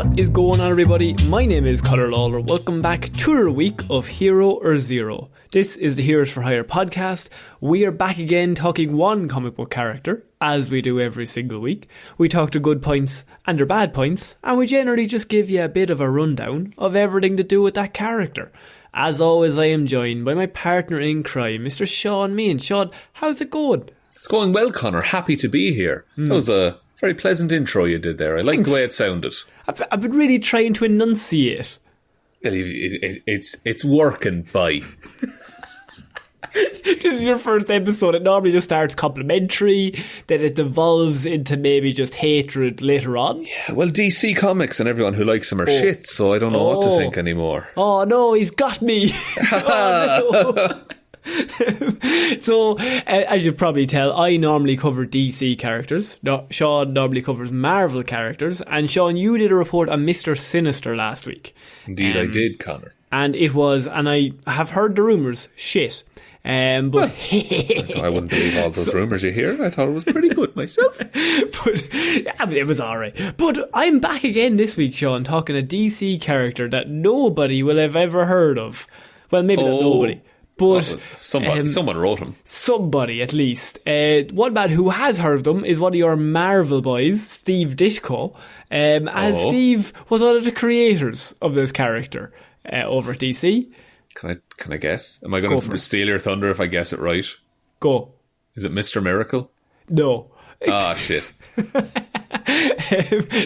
What is going on, everybody? My name is Ciara Lawler. Welcome back to another week of Hero or Zero. This is the Heroes for Hire podcast. We are back again talking one comic book character, as we do every single week. We talk their good points and their bad points, and we generally just give you a bit of a rundown of everything to do with that character. As always, I am joined by my partner in crime, Mr. Shaun. Shaun, how's it going? It's going well, Connor. Happy to be here. That was a very pleasant intro you did there. I like the way it sounded. I've been really trying to enunciate. It's working, bye. This is your first episode. It normally just starts complimentary, then it devolves into maybe just hatred later on. Yeah, well, DC Comics and everyone who likes them are shit, so I don't know what to think anymore. Oh no, he's got me. Oh, no. So, as you probably tell, I normally cover DC characters. Shaun normally covers Marvel characters. And Shaun, you did a report on Mr. Sinister last week. Indeed, I did, Connor. And it was, and I have heard the rumours, shit. But I wouldn't believe all those rumours you hear. I thought it was pretty good myself. But it was alright. But I'm back again this week, Shaun, talking a DC character that nobody will have ever heard of. Well, maybe not nobody. But someone wrote him. Somebody, at least. One man who has heard of them is one of your Marvel boys, Steve Ditko. Steve was one of the creators of this character over at DC. Can I guess? Am I going to steal your thunder if I guess it right? Go. Is it Mr. Miracle? No. Ah, shit.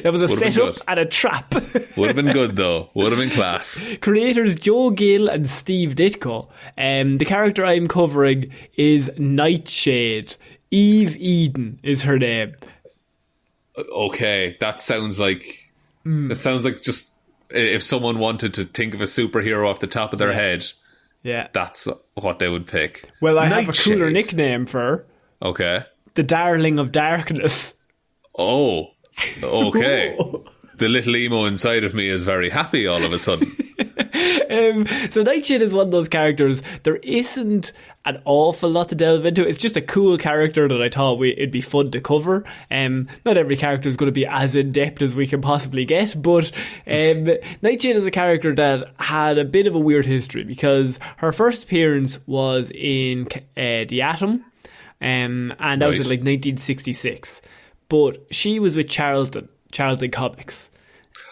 That was a setup and a trap. Would have been good though. Would have been class. Creators Joe Gill and Steve Ditko. The character I'm covering is Nightshade. Eve Eden is her name. Okay, that sounds like just if someone wanted to think of a superhero off the top of their head. Yeah, that's what they would pick. Well, I have a cooler nickname for her. Okay. The Darling of Darkness. Oh, okay. The little emo inside of me is very happy all of a sudden. So Nightshade is one of those characters. There isn't an awful lot to delve into. It's just a cool character that I thought it'd be fun to cover. Not every character is going to be as in-depth as we can possibly get, but Nightshade is a character that had a bit of a weird history because her first appearance was in The Atom, and that was in like 1966. But she was with Charlton Comics.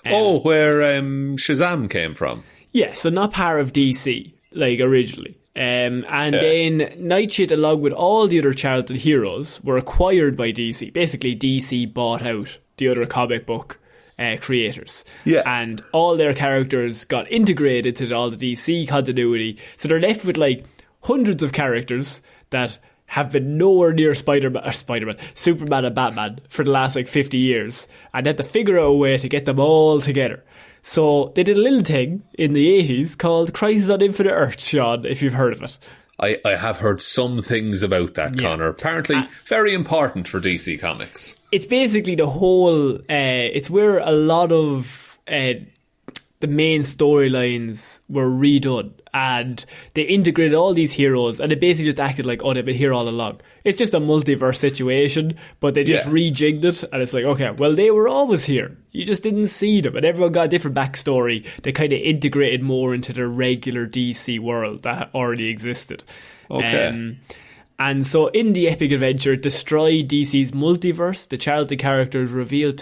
Where Shazam came from. Yeah, so not part of DC, like originally. Then Nightshade, along with all the other Charlton heroes, were acquired by DC. Basically, DC bought out the other comic book creators. Yeah. And all their characters got integrated to all the DC continuity. So they're left with like hundreds of characters that have been nowhere near Superman and Batman for the last like 50 years, and had to figure out a way to get them all together. So they did a little thing in the 80s called Crisis on Infinite Earths, Shaun, if you've heard of it. I have heard some things about that, Connor. Apparently very important for DC Comics. It's basically the whole... it's where a lot of the main storylines were redone, and they integrated all these heroes, and it basically just acted like, they've been here all along. It's just a multiverse situation, but they just rejigged it, and it's like, okay, well, they were always here. You just didn't see them, and everyone got a different backstory. They kind of integrated more into the regular DC world that already existed. Okay. And so in the epic adventure, it destroyed DC's multiverse. The Charlton characters were revealed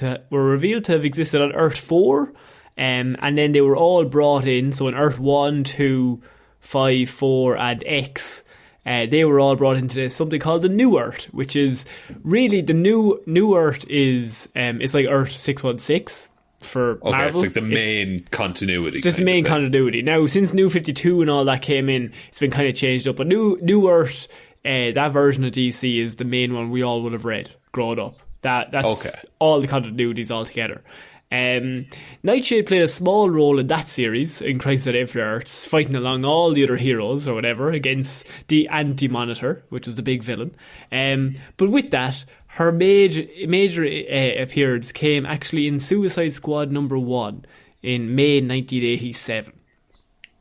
to have existed on Earth 4, and then they were all brought in. So in Earth 1, 2, 5, 4 and X, they were all brought into this, something called the New Earth, which is really the new Earth is it's like Earth 616 for Marvel. It's like the main continuity. It's just the main continuity. Now, since New 52 and all that came in, it's been kind of changed up. But New Earth, that version of DC is the main one we all would have read growing up. That's all the continuities all together. Nightshade played a small role in that series in Crisis on Infinite Earths, fighting along all the other heroes or whatever against the Anti-Monitor, which was the big villain. But with that, her major appearance came actually in Suicide Squad #1 in May 1987.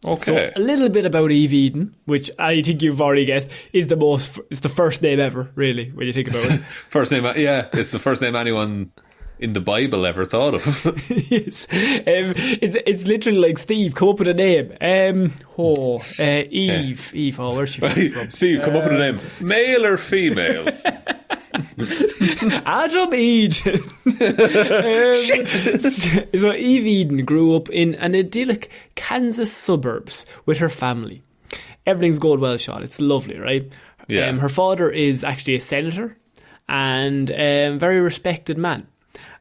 Okay. So a little bit about Eve Eden, which I think you've already guessed is it's the first name ever, really, when you think about it. First name, yeah, it's the first name anyone in the Bible ever thought of. Yes. It's literally like, Steve, come up with a name. Eve. Eve, where's she from? Steve, come up with a name. Male or female? Adam Eden. So Eve Eden grew up in an idyllic Kansas suburbs with her family. Everything's going well, Shaun. It's lovely, right? Yeah. Her father is actually a senator and a very respected man.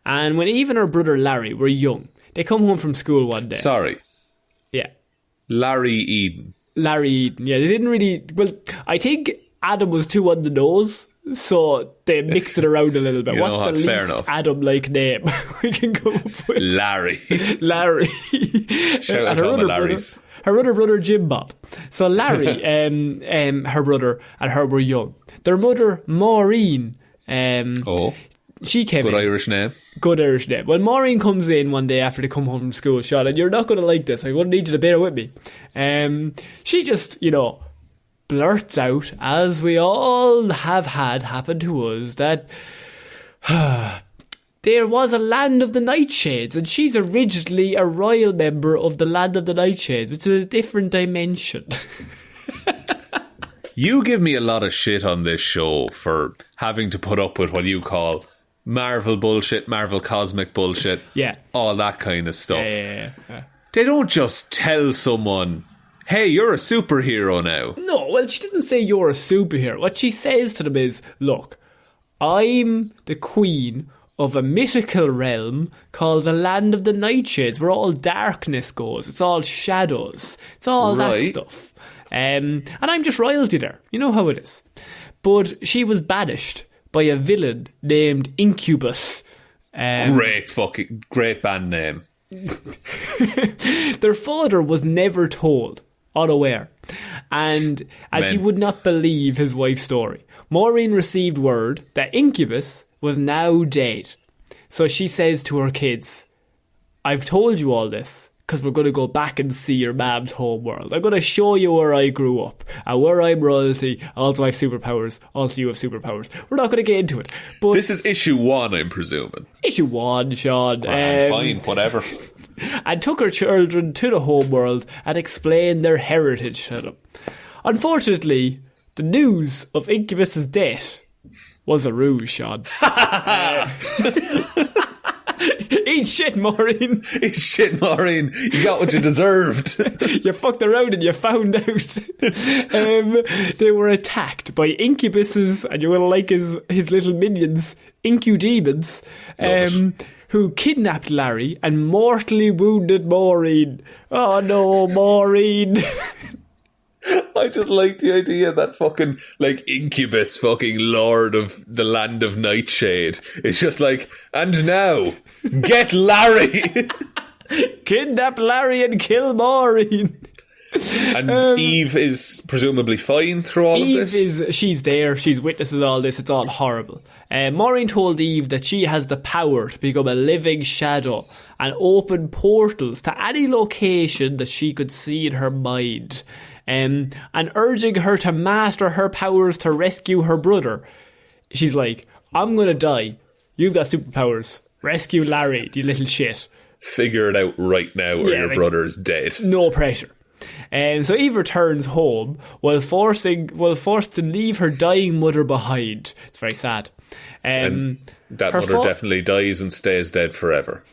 And when Eve and her brother Larry were young, they come home from school one day. Sorry. Yeah. Larry Eden. Larry Eden. Yeah, they didn't really... Well, I think Adam was too on the nose, so they mixed it around a little bit. What's the least Adam-like name we can come up with? Larry. Larry. Shout out to all the Larrys. Her other brother, Jim Bob. So Larry, her brother, and her were young. Their mother, Maureen... she came in. Good Irish name. Good Irish name. Well, Maureen comes in one day after they come home from school, Shaun, and you're not going to like this. I'm going to need you to bear with me. She just, blurts out, as we all have had happen to us, that there was a land of the Nightshades, and she's originally a royal member of the land of the Nightshades, which is a different dimension. You give me a lot of shit on this show for having to put up with what you call Marvel bullshit, Marvel cosmic bullshit, all that kind of stuff. Yeah. They don't just tell someone, hey, you're a superhero now. No, well, she doesn't say you're a superhero. What she says to them is, look, I'm the queen of a mythical realm called the Land of the Nightshades, where all darkness goes. It's all shadows. It's all that stuff. And I'm just royalty there. You know how it is. But she was banished by a villain named Incubus. Great band name. Their father was never told, unaware. And as he would not believe his wife's story, Maureen received word that Incubus was now dead. So she says to her kids, I've told you all this because we're going to go back and see your mam's home world. I'm going to show you where I grew up and where I'm royalty. Also I have superpowers. Also you have superpowers. We're not going to get into it. But this is issue 1, I'm presuming. Issue 1, Shaun. Fine, whatever. And took her children to the home world and explained their heritage to them. Unfortunately, the news of Incubus's death was a ruse, Shaun. Eat shit, Maureen. Eat shit, Maureen. You got what you deserved. You fucked around and you found out. They were attacked by Incubuses, and you're going to like his little minions, Incudemons, who kidnapped Larry and mortally wounded Maureen. Oh no, Maureen. I just like the idea that fucking, Incubus, fucking lord of the land of Nightshade, is just like, and now, get Larry! Kidnap Larry and kill Maureen. And Eve is presumably fine through all of this? She's there, she's witnesses all this, it's all horrible. Maureen told Eve that she has the power to become a living shadow and open portals to any location that she could see in her mind. And urging her to master her powers to rescue her brother. She's like, I'm going to die. You've got superpowers. Rescue Larry, you little shit. Figure it out right now or your brother is dead. No pressure. So Eve returns home while forced to leave her dying mother behind. It's very sad. And that mother definitely dies and stays dead forever.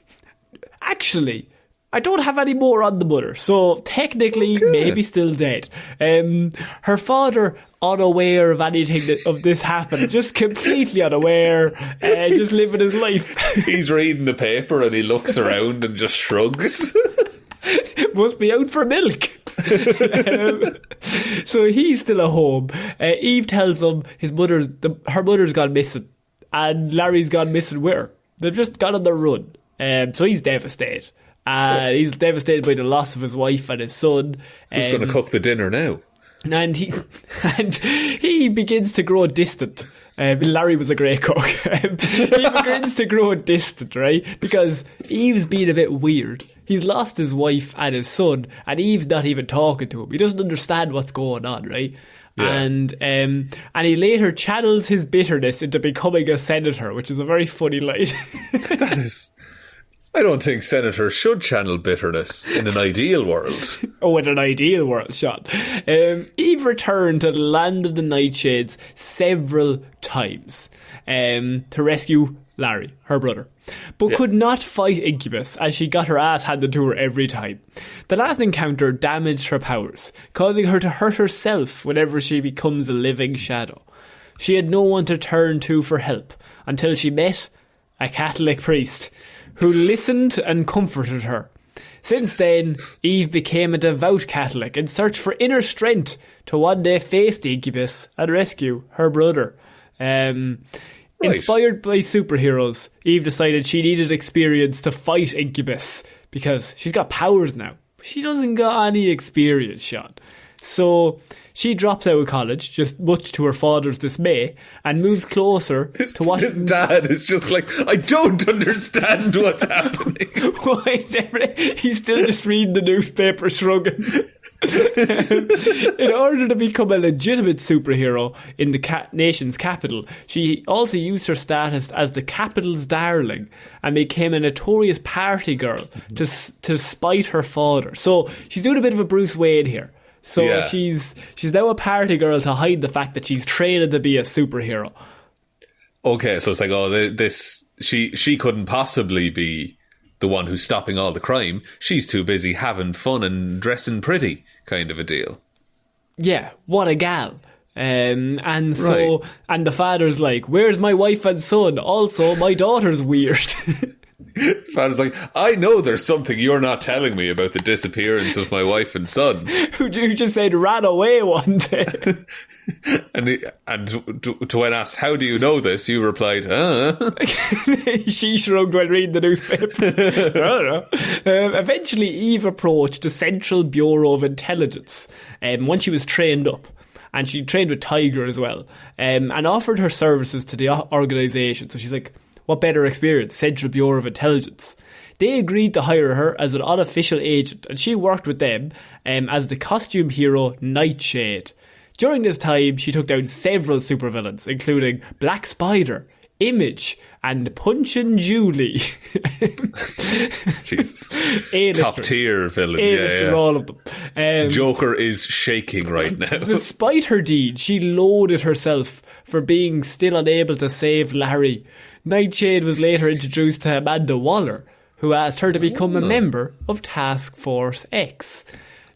Actually, I don't have any more on the mother, so technically maybe still dead. Her father, unaware of anything of this happened, just completely unaware, just living his life. He's reading the paper and he looks around and just shrugs. Must be out for milk. So he's still at home. Eve tells him her mother's gone missing, and Larry's gone missing with her. They've just gone on the run. So he's devastated. He's devastated by the loss of his wife and his son. Who's going to cook the dinner now? And he begins to grow distant. Larry was a great cook. He begins to grow distant, right? Because Eve's being a bit weird. He's lost his wife and his son, and Eve's not even talking to him. He doesn't understand what's going on, right? Yeah. And he later channels his bitterness into becoming a senator, which is a very funny line. That is... I don't think senators should channel bitterness in an ideal world. Oh, in an ideal world, Shaun. Eve returned to the land of the Nightshades several times to rescue Larry, her brother, but could not fight Incubus as she got her ass handed to her every time. The last encounter damaged her powers, causing her to hurt herself whenever she becomes a living shadow. She had no one to turn to for help until she met a Catholic priest who listened and comforted her. Since then, Eve became a devout Catholic and searched for inner strength to one day face the Incubus and rescue her brother. Inspired by superheroes, Eve decided she needed experience to fight Incubus because she's got powers now. She doesn't got any experience, Shaun. So she drops out of college, just much to her father's dismay, and moves closer to what his dad is just like, I don't understand what's happening. Why is he's still just reading the newspaper, shrugging. In order to become a legitimate superhero in the nation's capital, she also used her status as the capital's darling and became a notorious party girl to spite her father. So she's doing a bit of a Bruce Wayne here. So she's now a party girl to hide the fact that she's training to be a superhero. Okay, so it's like, she couldn't possibly be the one who's stopping all the crime. She's too busy having fun and dressing pretty, kind of a deal. Yeah, what a gal. And the father's like, where's my wife and son? Also, my daughter's weird. Father's like, I know there's something you're not telling me about the disappearance of my wife and son. who just said ran away one day. and to when asked, how do you know this? You replied, She shrugged while reading the newspaper. I don't know. Eventually, Eve approached the Central Bureau of Intelligence once she was trained up. And she trained with Tiger as well. And offered her services to the organisation. So she's like, what better experience? Central Bureau of Intelligence. They agreed to hire her as an unofficial agent, and she worked with them as the costume hero Nightshade. During this time, she took down several supervillains, including Black Spider, Image, and Punchin' Julie. Jeez. Top tier villains. A-listers, all of them. Joker is shaking right now. Despite her deed, she loathed herself for being still unable to save Larry. Nightshade was later introduced to Amanda Waller, who asked her to become a member of Task Force X.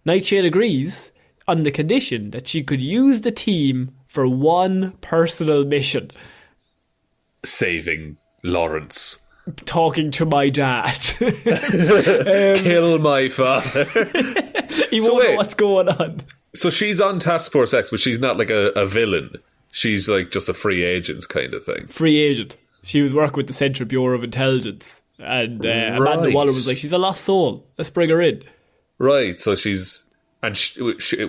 Nightshade agrees on the condition that she could use the team for one personal mission. Saving Lawrence. Talking to my dad. Kill my father. He won't know what's going on. So she's on Task Force X, but she's not like a villain. She's like just a free agent kind of thing. Free agent. She was working with the Central Bureau of Intelligence. And Amanda Waller was like, she's a lost soul. Let's bring her in. Right, so she's... And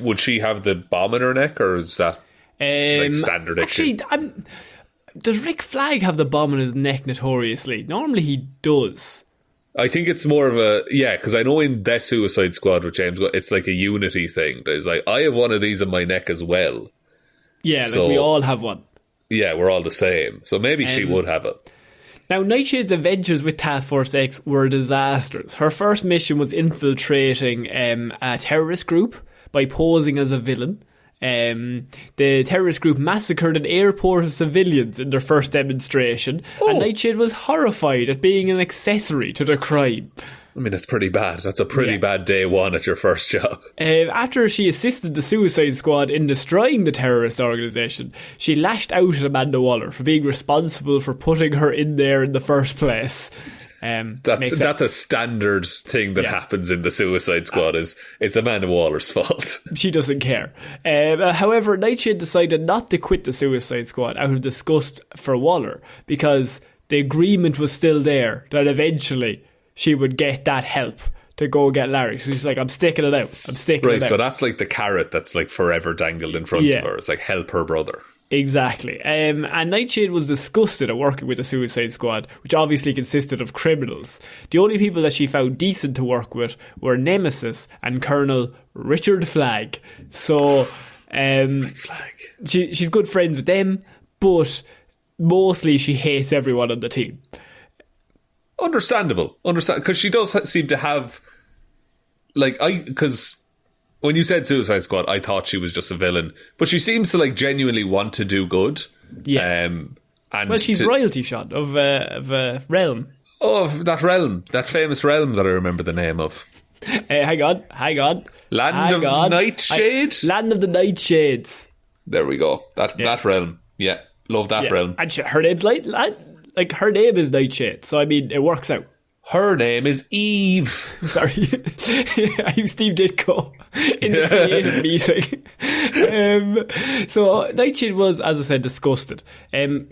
would she have the bomb in her neck, or is that like standard? Actually, does Rick Flag have the bomb in his neck notoriously? Normally he does. I think it's more of a... Yeah, because I know in The Suicide Squad with James, it's like a unity thing. There's like, I have one of these in my neck as well. Yeah, so, like we all have one. Yeah, we're all the same. So maybe she would have it. Now, Nightshade's adventures with Task Force X were disasters. Her first mission was infiltrating a terrorist group by posing as a villain. The terrorist group massacred an airport of civilians in their first demonstration, and Nightshade was horrified at being an accessory to the crime. I mean, that's pretty bad. That's a pretty bad day one at your first job. After she assisted the Suicide Squad in destroying the terrorist organisation, she lashed out at Amanda Waller for being responsible for putting her in there in the first place. That's a standard thing that happens in the Suicide Squad. Is it's Amanda Waller's fault. She doesn't care. However, Nightshade decided not to quit the Suicide Squad out of disgust for Waller, because the agreement was still there that eventually she would get that help to go get Larry. So she's like, I'm sticking it out. Right, so that's like the carrot that's like forever dangled in front of her. It's like, help her brother. Exactly. And Nightshade was disgusted at working with the Suicide Squad, which obviously consisted of criminals. The only people that she found decent to work with were Nemesis and Colonel Richard Flagg. So Flag. She's good friends with them, but mostly she hates everyone on the team. Understandable. Because she does seem to have... Because when you said Suicide Squad, I thought she was just a villain. But she seems to, genuinely want to do good. Yeah. And she's royalty, Shaun, of a realm. Oh, that realm. That famous realm that I remember the name of. Hang on. Land of Nightshade? Land of the Nightshades. There we go. That realm. Yeah. Love that realm. And her name's her name is Nightshade, so I mean it works out. Her name is Eve. Sorry. I'm Steve Ditko in the creative meeting. So Nightshade was, as I said, disgusted.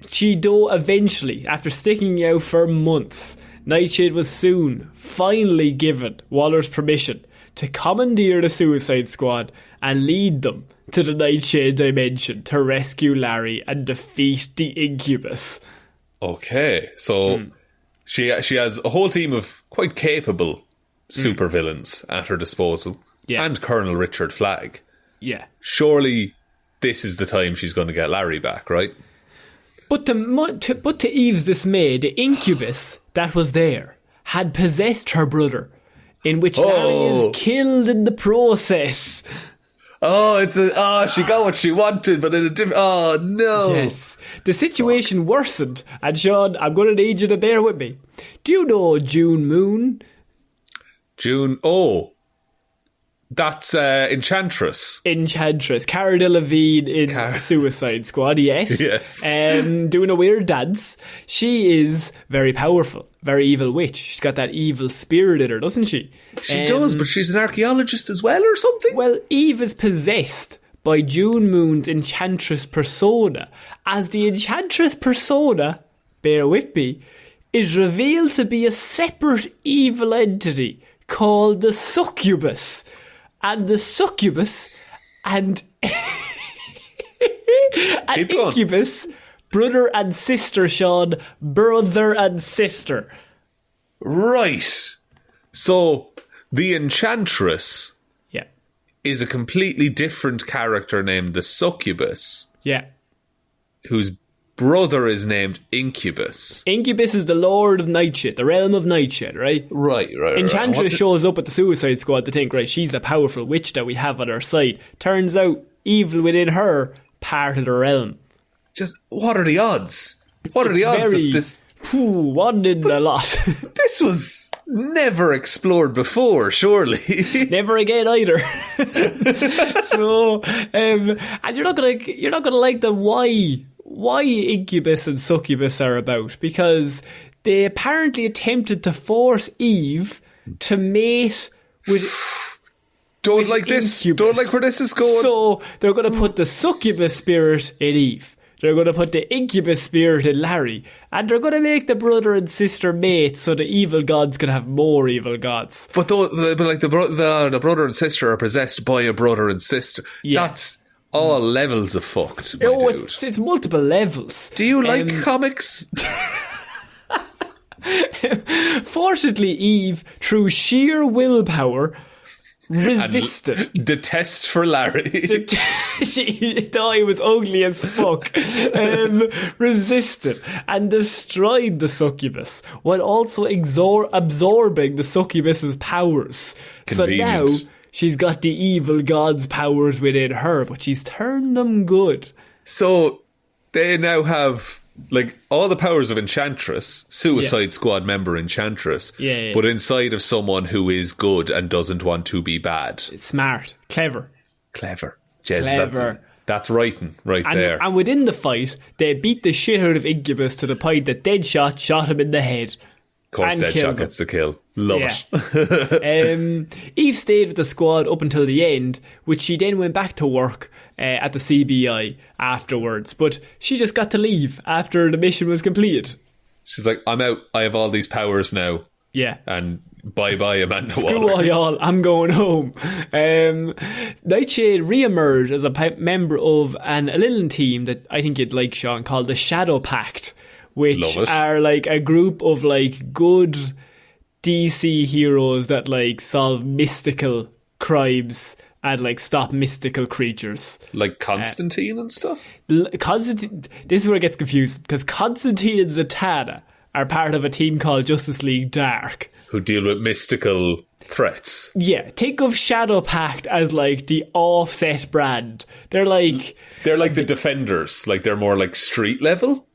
She though eventually, after sticking out for months, Nightshade was soon finally given Waller's permission to commandeer the Suicide Squad and lead them to the Nightshade dimension to rescue Larry and defeat the Incubus. Okay, so she has a whole team of quite capable supervillains at her disposal, and Colonel Richard Flagg. Yeah, surely this is the time she's going to get Larry back, right? But to Eve's dismay, the Incubus that was there had possessed her brother, in which Larry is killed in the process. She got what she wanted, but in a different... Oh, no. Yes. The situation worsened, and Shaun, I'm going to need you to bear with me. Do you know June Moon? That's Enchantress. Cara Delevingne in Suicide Squad, yes. Yes. Doing a weird dance. She is very powerful, very evil witch. She's got that evil spirit in her, doesn't she? She does, but she's an archaeologist as well or something? Well, Eve is possessed by June Moon's Enchantress persona, as the Enchantress persona, bear with me, is revealed to be a separate evil entity called the Succubus. And the Succubus and Incubus, brother and sister, Shaun, brother and sister. Right. So the Enchantress is a completely different character named the Succubus. Yeah. Whose brother is named Incubus. Incubus is the Lord of Nightshade, the realm of Nightshade, right? Right. Enchantress shows up at the Suicide Squad to think, right, she's a powerful witch that we have on our side. Turns out, evil within her, part of the realm. Just, what are the odds? What are the odds that this... One in a lot. This was never explored before, surely. Never again either. So, and you're not gonna like the why Incubus and Succubus are about, because they apparently attempted to force Eve to mate with Don't like this. Don't like where this is going. So they're going to put the Succubus spirit in Eve. They're going to put the Incubus spirit in Larry. And they're going to make the brother and sister mates so the evil gods can have more evil gods. But the brother and sister are possessed by a brother and sister. Yeah. That's all levels of fucked, my dude. It's multiple levels. Do you like comics? Fortunately, Eve, through sheer willpower, resisted. And detest for Larry. She thought he was ugly as fuck. Resisted and destroyed the Succubus, while also absorbing the Succubus's powers. Convenient. So now she's got the evil god's powers within her, but she's turned them good. So they now have all the powers of Enchantress, Suicide Squad member Enchantress, but inside of someone who is good and doesn't want to be bad. It's smart. Clever. Jez, clever. That's writing there. And within the fight, they beat the shit out of Incubus to the point that Deadshot shot him in the head. Of course, Deadshot gets the kill. Love it. Eve stayed with the squad up until the end, which she then went back to work at the CBI afterwards. But she just got to leave after the mission was completed. She's like, I'm out. I have all these powers now. Yeah. And bye-bye, Amanda Waller. Screw all y'all. I'm going home. Nightshade re-emerged as a member of a little team that I think you'd like, Shaun, called the Shadow Pact, which are a group of good DC heroes that solve mystical crimes and like stop mystical creatures. Like Constantine and stuff? Constantine, this is where it gets confused, because Constantine and Zatanna are part of a team called Justice League Dark, who deal with mystical threats. Yeah, think of Shadow Pact as like the offset brand. They're like the Defenders. Like they're more like street level.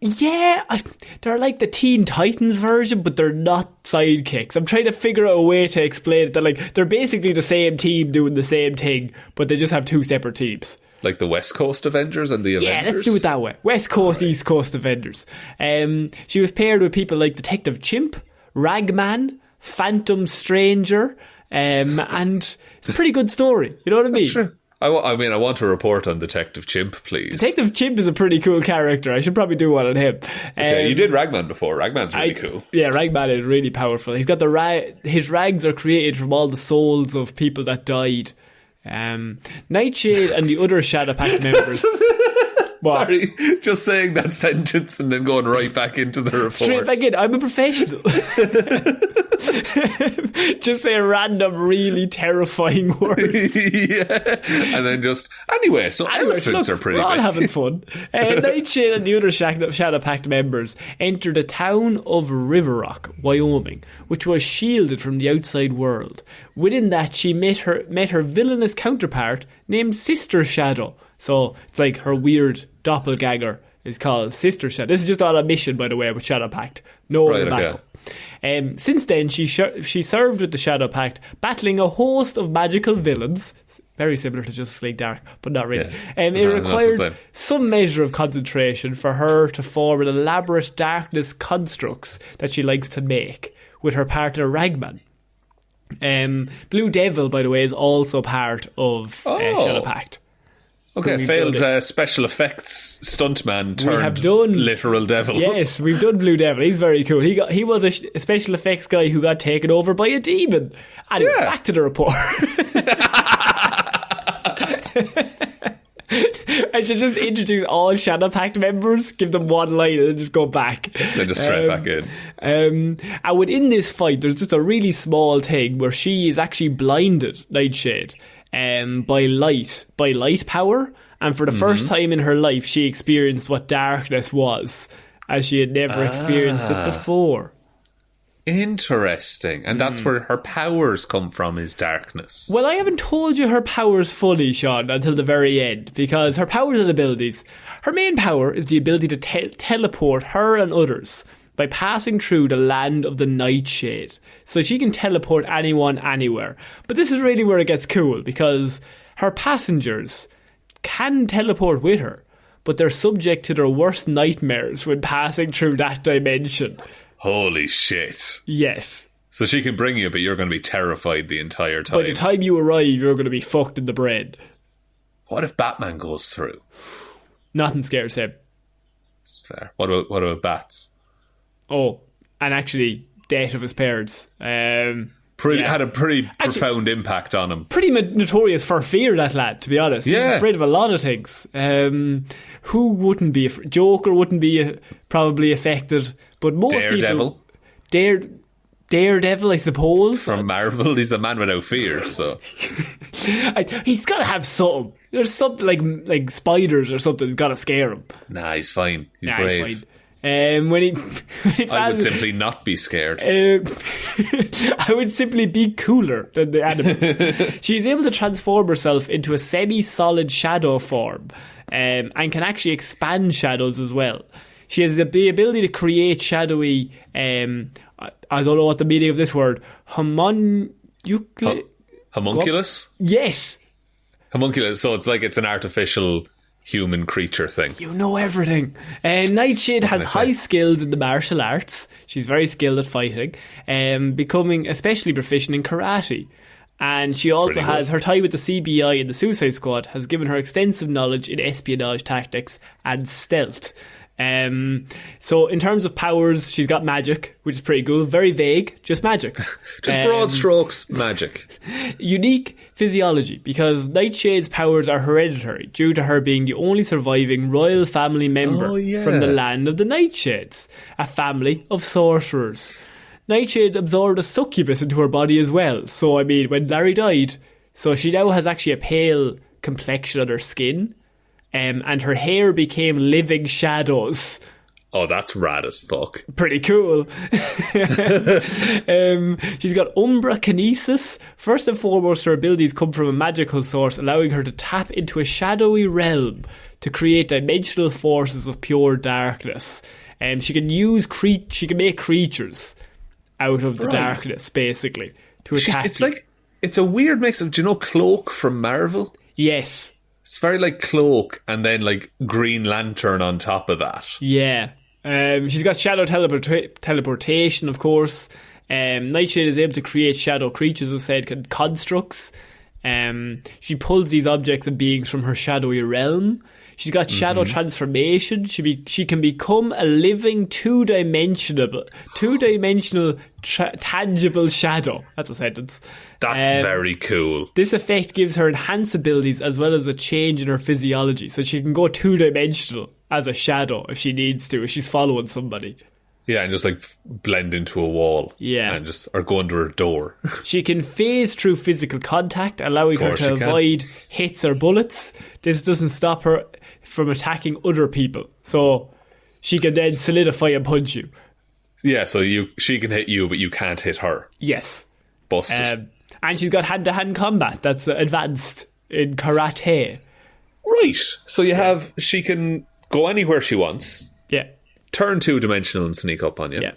Yeah, they're like the Teen Titans version, but they're not sidekicks. I'm trying to figure out a way to explain it. They're basically the same team doing the same thing, but they just have two separate teams. Like the West Coast Avengers and the Avengers? Yeah, let's do it that way. West Coast, East Coast Avengers. She was paired with people like Detective Chimp, Ragman, Phantom Stranger, and it's a pretty good story. You know what I mean? That's true. I want to report on Detective Chimp, please. Detective Chimp is a pretty cool character. I should probably do one on him. Okay, you did Ragman before. Ragman's really cool. Yeah, Ragman is really powerful. He's got his rags are created from all the souls of people that died. Nightshade and the other Shadow Pact members. Sorry, just saying that sentence and then going right back into the report. Straight back in. I'm a professional. Just say random, really terrifying words. Yeah. And then just... Anyway, elephants are pretty we're all big. having fun. Nightshade and the other Shadow Pact members entered the town of River Rock, Wyoming, which was shielded from the outside world. Within that, she met her villainous counterpart named Sister Shadow. So it's like her weird doppelganger is called Sister Shadow. This is just on a mission, by the way, with Shadow Pact. No other backup. Okay. Since then, she served with the Shadow Pact, battling a host of magical villains. Very similar to Justice League Dark, but not really. Yeah. It required some measure of concentration for her to form an elaborate darkness constructs that she likes to make with her partner Ragman. Blue Devil, by the way, is also part of Shadow Pact. Okay, failed special effects stuntman turned we have done, literal devil. Yes, we've done Blue Devil. He's very cool. He was a special effects guy who got taken over by a demon. Anyway, back to the report. I should just introduce all Shadow Pact members, give them one line and then just go back. Then just straight back in. And within this fight, there's just a really small thing where she is actually blinded, Nightshade, by light power, and for the first time in her life she experienced what darkness was, as she had never experienced it before. Interesting. And that's where her powers come from, is darkness. Well, I haven't told you her powers fully, Shaun, until the very end, because her powers and abilities, her main power is the ability to teleport her and others by passing through the land of the Nightshade. So she can teleport anyone, anywhere. But this is really where it gets cool, because her passengers can teleport with her, but they're subject to their worst nightmares when passing through that dimension. Holy shit. Yes. So she can bring you, but you're going to be terrified the entire time. By the time you arrive, you're going to be fucked in the brain. What if Batman goes through? Nothing scares him. It's fair. What about bats? Oh, and actually, death of his parents. Had a pretty profound impact on him. Pretty notorious for fear, that lad, to be honest. He's afraid of a lot of things. Who wouldn't be? Joker wouldn't be probably affected, but most Daredevil. people... Daredevil, I suppose. From Marvel, he's a man without fear, so... he's got to have something. There's something like spiders or something that's got to scare him. Nah, he's fine. He's brave. He's fine. When he I would simply not be scared. I would simply be cooler than the animals. She's able to transform herself into a semi-solid shadow form, and can actually expand shadows as well. She has the ability to create shadowy, I don't know what the meaning of this word, homunculus? Yes. Homunculus, so it's an artificial human creature thing. You know everything. Nightshade has high skills in the martial arts. She's very skilled at fighting, becoming especially proficient in karate. And she also has her tie with the CBI and the Suicide Squad has given her extensive knowledge in espionage tactics and stealth. So in terms of powers, she's got magic, which is pretty cool. Very vague, just magic. Just broad strokes, magic. Unique physiology, because Nightshade's powers are hereditary due to her being the only surviving royal family member from the land of the Nightshades, a family of sorcerers. Nightshade absorbed a succubus into her body as well. So, I mean, when Larry died, So she now has actually a pale complexion on her skin, and her hair became living shadows. Oh, that's rad as fuck. Pretty cool. She's got Umbra Kinesis. First and foremost, her abilities come from a magical source, allowing her to tap into a shadowy realm to create dimensional forces of pure darkness. She can make creatures out of the darkness, basically, to attack. It's a weird mix of, do you know Cloak from Marvel? Yes. It's very like Cloak and then like Green Lantern on top of that. Yeah. She's got shadow teleportation, of course. Nightshade is able to create shadow creatures, as I said, constructs. She pulls these objects and beings from her shadowy realm. She's got shadow transformation. She can become a living two-dimensional tangible shadow. That's a sentence. That's very cool. This effect gives her enhanced abilities as well as a change in her physiology. So she can go two-dimensional as a shadow if she needs to, if she's following somebody. Yeah, and just like blend into a wall. Yeah. Or go under a door. She can phase through physical contact, allowing her to avoid hits or bullets. This doesn't stop her from attacking other people. So she can then solidify and punch you. Yeah, so she can hit you, but you can't hit her. Yes. Busted. And she's got hand-to-hand combat that's advanced in karate. Right. So she can go anywhere she wants. Yeah. Turn two-dimensional and sneak up on you. Yeah.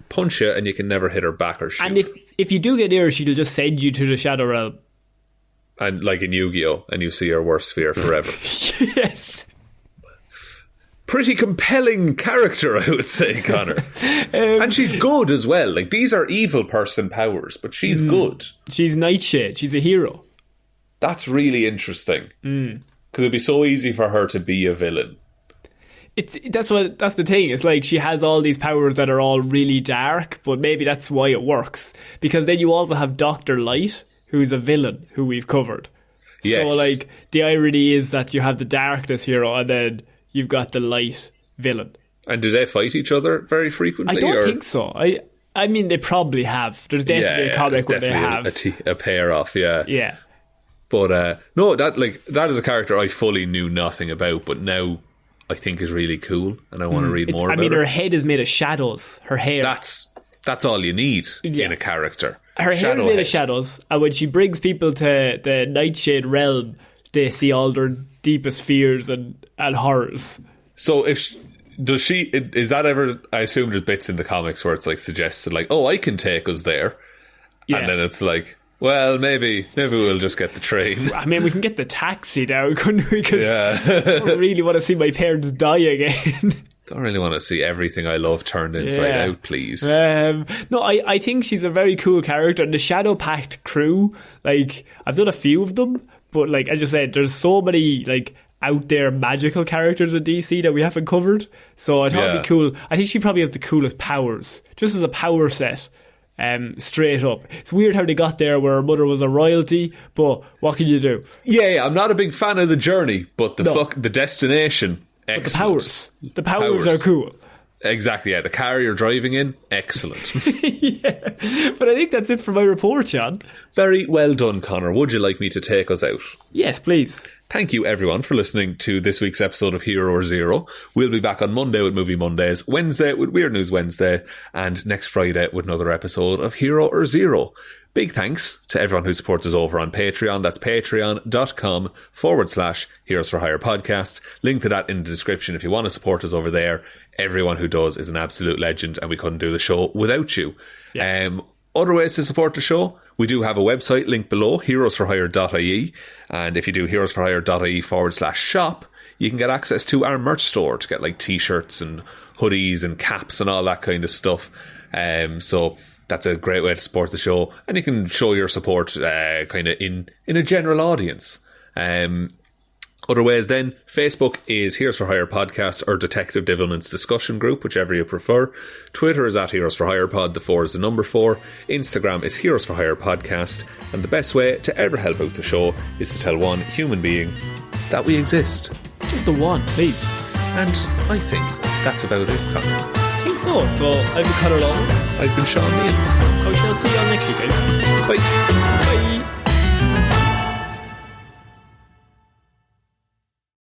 Punch you and you can never hit her back or shoot. And if you do get near her, she'll just send you to the Shadow Realm. And like in Yu-Gi-Oh! And you see your worst fear forever. Yes. Pretty compelling character, I would say, Connor. And she's good as well. Like, these are evil person powers, but she's good. She's Nightshade. She's a hero. That's really interesting. Because it'd be so easy for her to be a villain. That's the thing. It's like she has all these powers that are all really dark, but maybe that's why it works. Because then you also have Dr. Light, who's a villain, who we've covered. Yes. So, like, the irony is that you have the darkness hero and then you've got the light villain. And do they fight each other very frequently? I don't think so. I mean, they probably have. There's definitely a comic where they have. A pair off, yeah. Yeah. But, no, that is a character I fully knew nothing about, but now I think is really cool, and I want to read more about it. I mean, her head is made of shadows. Her hair. That's all you need in a character. Her hair is made of shadows, and when she brings people to the Nightshade realm, they see all their deepest fears and horrors. So is that ever, I assume there's bits in the comics where it's like suggested like, oh, I can take us there. Yeah. And then it's like, well, maybe we'll just get the train. I mean, we can get the taxi down, couldn't we? Because I don't really want to see my parents die again. Don't really want to see everything I love turned inside out, please. No, I think she's a very cool character. And the Shadow Pact crew, like, I've done a few of them, but like, as you said, there's so many like out there magical characters in DC that we haven't covered. So I thought it'd be cool. I think she probably has the coolest powers, just as a power set. Straight up. It's weird how they got there where her mother was a royalty, but what can you do? Yeah, I'm not a big fan of the journey, but the destination, excellent. But the powers are cool. Exactly, yeah. The car you're driving in, excellent. Yeah. But I think that's it for my report, Sean. Very well done, Connor. Would you like me to take us out? Yes, please. Thank you, everyone, for listening to this week's episode of Hero or Zero. We'll be back on Monday with Movie Mondays, Wednesday with Weird News Wednesday, and next Friday with another episode of Hero or Zero. Big thanks to everyone who supports us over on Patreon. That's patreon.com/Heroes for Hire podcast. Link to that in the description if you want to support us over there. Everyone who does is an absolute legend, and we couldn't do the show without you. Yeah. Other ways to support the show, we do have a website linked below, heroesforhire.ie, and if you do heroesforhire.ie/shop, you can get access to our merch store to get like t-shirts and hoodies and caps and all that kind of stuff. So that's a great way to support the show, and you can show your support kind of in a general audience. Other ways then, Facebook is Heroes for Hire Podcast or Detective Divilment's discussion group, whichever you prefer. Twitter is at Heroes for Hire Pod, the 4 is the number 4. Instagram is Heroes for Hire Podcast, and the best way to ever help out the show is to tell one human being that we exist. Just the one, please. And I think that's about it, Connor. I think so. So I've been Ciara Lawler. I've been Shaun. I shall see you all next week, guys. Bye. Bye.